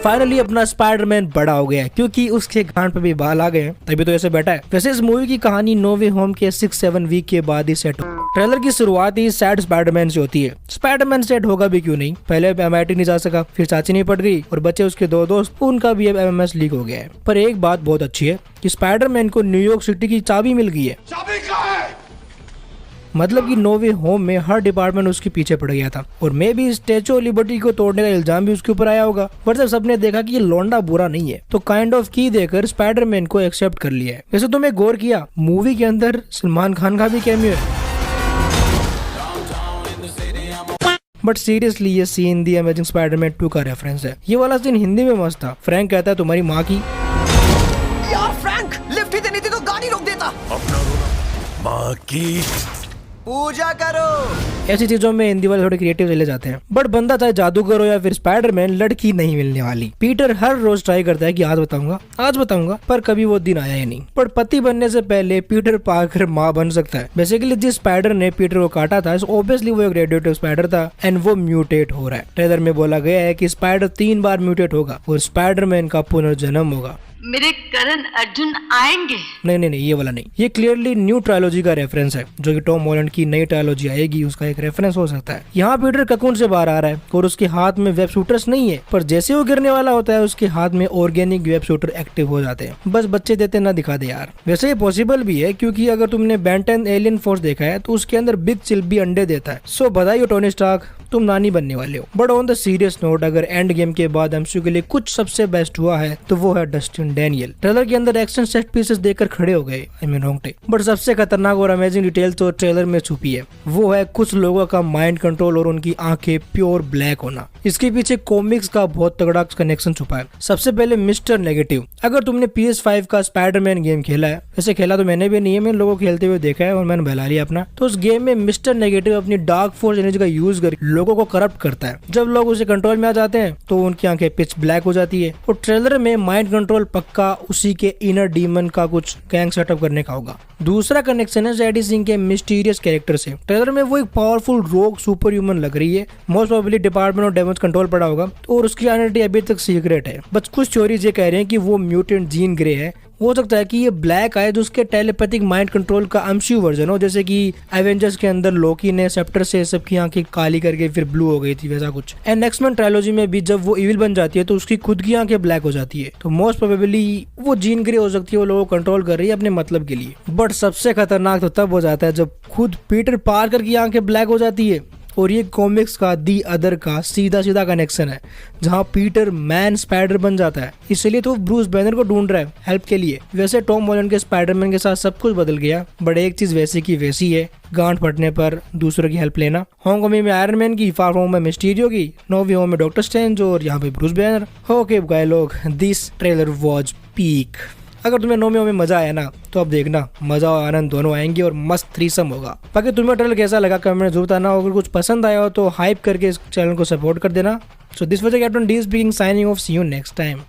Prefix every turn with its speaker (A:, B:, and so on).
A: Finally अपना Spiderman बड़ा हो गया है क्योंकि उसके गांड पे भी बाल आ गए हैं, तभी तो ऐसे बैठा है। वैसे इस मूवी की कहानी नो वे होम के 6-7 वीक के बाद ही सेट हो। ट्रेलर की शुरुआत ही सैड स्पाइडरमैन से होती है। स्पाइडरमैन सेट होगा भी क्यों नहीं, पहले MIT नहीं जा सका, फिर चाची नहीं पड़ गई और बच्चे उसके 2 दोस्त, उनका भी अब MMS लीक हो गया है। पर एक बात बहुत अच्छी है कि स्पाइडरमैन को न्यूयॉर्क सिटी की चाबी मिल गई है। चाबी कहाँ है? मतलब कि नो वे होम में हर डिपार्टमेंट उसके पीछे पड़ गया था और मे भी स्टैचू ऑफ लिबर्टी को तोड़ने का इल्जाम भी उसके ऊपर आया होगा। पर जब सबने देखा कि ये लौंडा बुरा नहीं है तो काइंड ऑफ की देकर स्पाइडरमैन को एक्सेप्ट कर लिया है। वैसे तुमने गौर किया मूवी के अंदर सलमान खान का भी कैमियो है। बट सीरियसली ये सीन दी अमेजिंग स्पाइडरमैन 2 का रेफरेंस है। ये वाला सीन हिंदी में मस्त था। फ्रैंक कहता है तुम्हारी माँ की
B: यार फ्रैंक लिफ्ट ही देनी थी तो गाड़ी रोक देता। अपना माँ की पूजा करो।
A: ऐसी चीजों में हिंदी वाले थोड़े क्रिएटिव चले जाते हैं। बट बंदा चाहे जादूगर हो या फिर स्पाइडरमैन, लड़की नहीं मिलने वाली। पीटर हर रोज ट्राई करता है कि आज बताऊंगा, पर कभी वो दिन आया ही नहीं। पर पति बनने से पहले पीटर पार्कर माँ बन सकता है। बेसिकली जिस स्पाइडर ने पीटर को काटा था ऑब्वियसली वो एक रेडियोएक्टिव स्पाइडर था एंड वो म्यूटेट हो रहा है। ट्रेलर में बोला गया है कि स्पाइडर 3 बार म्यूटेट होगा और स्पाइडरमैन का पुनर्जन्म होगा।
C: मेरे करण अर्जुन आएंगे।
A: नहीं, ये वाला नहीं। ये क्लियरली न्यू ट्रायोलॉजी का रेफरेंस है, जो कि टॉम हॉलैंड की नई ट्रायोलॉजी आएगी उसका एक रेफरेंस हो सकता है। यहाँ पीटर ककून से बाहर आ रहा है और उसके हाथ में वेब शूटर्स नहीं है, पर जैसे वो गिरने वाला होता है उसके हाथ में ऑर्गेनिक वेब शूटर एक्टिव हो जाते हैं। बस बच्चे देते ना दिखा दे यार। वैसे ये पॉसिबल भी है क्योंकि अगर तुमने बेन 10 एलियन फोर्स देखा है तो उसके अंदर बिग चिल भी अंडे देता है। सो बधाई हो टोनी स्टार्क, तुम नानी बनने वाले हो। But on the serious note, अगर एंड गेम के बाद MCU के लिए कुछ सबसे बेस्ट हुआ है तो वो है डस्टिन डैनियल। ट्रेलर के अंदर एक्शन सेट पीसेस देखकर खड़े हो गए, रोंगटे। बट सबसे खतरनाक और अमेजिंग डिटेल तो ट्रेलर में छुपी है, वो है कुछ लोगों का माइंड कंट्रोल और उनकी आंखें प्योर ब्लैक होना। इसके पीछे कॉमिक्स का बहुत तगड़ा कनेक्शन छुपा है। सबसे पहले मिस्टर नेगेटिव। अगर तुमने PS5 का स्पाइडरमैन गेम खेला है, वैसे खेला तो मैंने भी नहीं है, मैंने लोगों को खेलते हुए देखा है और मैंने बहला लिया अपना, तो उस गेम में मिस्टर नेगेटिव अपनी डार्क फोर्स एनर्जी का यूज कर लोगों को करप्ट करता है। जब लोग उसे कंट्रोल में आ जाते हैं तो उनकी आंखें पिच ब्लैक हो जाती है। और ट्रेलर में माइंड कंट्रोल पक्का उसी के इनर डीमन का कुछ गैंग सेटअप करने का होगा। दूसरा कनेक्शन है जेडी सिंह के मिस्टीरियस कैरेक्टर से। ट्रेलर में वो एक पावरफुल रोग सुपर ह्यूमन लग रही है। Most probably department of demons control पड़ा होगा और उसकी आइडेंटिटी अभी तक सीक्रेट है। बस कुछ थ्योरीज ये कह रहे हैं कि वो म्यूटेंट जीन ग्रे है। हो सकता है कि ये ब्लैक आए जो उसके टेलीपैथिक माइंड कंट्रोल का MCU वर्जन हो, जैसे कि एवेंजर्स के अंदर लोकी ने सेप्टर से सबकी आंखें काली करके फिर ब्लू हो गई थी, वैसा कुछ। एंड एक्स-मैन ट्रायलॉजी में भी जब वो इविल बन जाती है तो उसकी खुद की आंखें ब्लैक हो जाती है। तो मोस्ट प्रोबेबली वो जीन ग्रे हो सकती है, वो लोगों को कंट्रोल कर रही है अपने मतलब के लिए। बट सबसे खतरनाक तो तब हो जाता है जब खुद पीटर पार्कर की आंखें ब्लैक हो जाती है। और ये कॉमिक्स का दी अदर का सीधा कनेक्शन है, जहाँ पीटर मैन स्पाइडर बन जाता है। इसलिए तो ब्रूस बैनर को ढूंढ रहा है हेल्प के लिए। वैसे टॉम हॉलैंड के स्पाइडरमैन के साथ सब कुछ बदल गया, बट एक चीज वैसी की वैसी है, गांठ फटने पर दूसरों की हेल्प लेना। होमकमिंग में आयरन मैन की, फार फ्रॉम होम में मिस्टीरियो की, नो वे होम में डॉक्टर स्ट्रेंज और यहाँ पे ब्रूस बैनर। ओके गाय लोग, दिस ट्रेलर वॉज पीक। अगर तुम्हें नो वे होम में मजा आया ना तो अब देखना मजा और आनंद दोनों आएंगे और मस्त थ्रीसम होगा। बाकी तुम्हें ट्रेलर कैसा लगा कमेंट में जरूर बताना। अगर कुछ पसंद आया हो तो हाइप करके इस चैनल को सपोर्ट कर देना। So this was captain D speaking, signing off, see you next time.